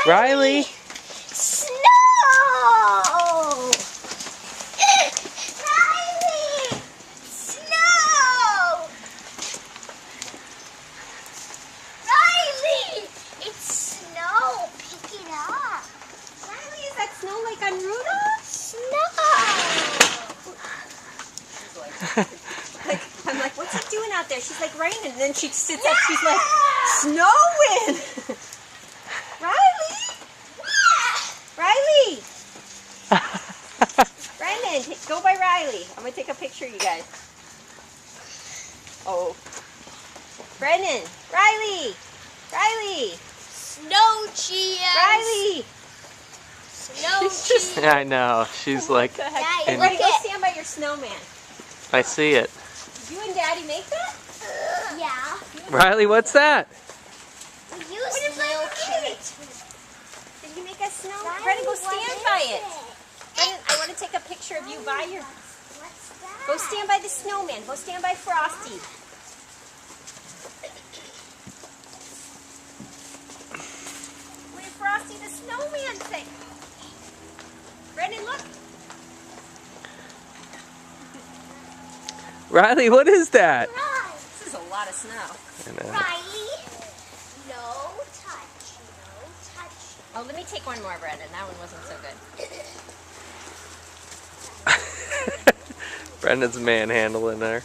Riley! Snow! Riley! Snow! Riley! It's snow. Pick it up. Riley, is that snow like on Rudolph? Snow! I'm like, what's he doing out there? She's like, raining. And then she sits up, she's like, snowing! Riley! Riley! Brendan, go by Riley. I'm going to take a picture of you guys. Oh. Brendan! Riley! Riley! Snow cheers! Riley! Snow cheers! I know. She's like, What the heck? Daddy, Hey, look Brendan, go it. stand by your snowman. I see it. Did you and Daddy make that? Yeah. Riley, what's that? We use little cute. Did you make a snow? Brendan, go stand by it. Brendan, I want to take a picture of you by your... What's that? Go stand by the snowman. Go stand by Frosty. What did Frosty the snowman say? Brendan, look. Riley, what is that? This is a lot of snow. I know. Riley, no touch, no touch. Oh, let me take one more, Brendan. That one wasn't so good. Brendan's manhandling her.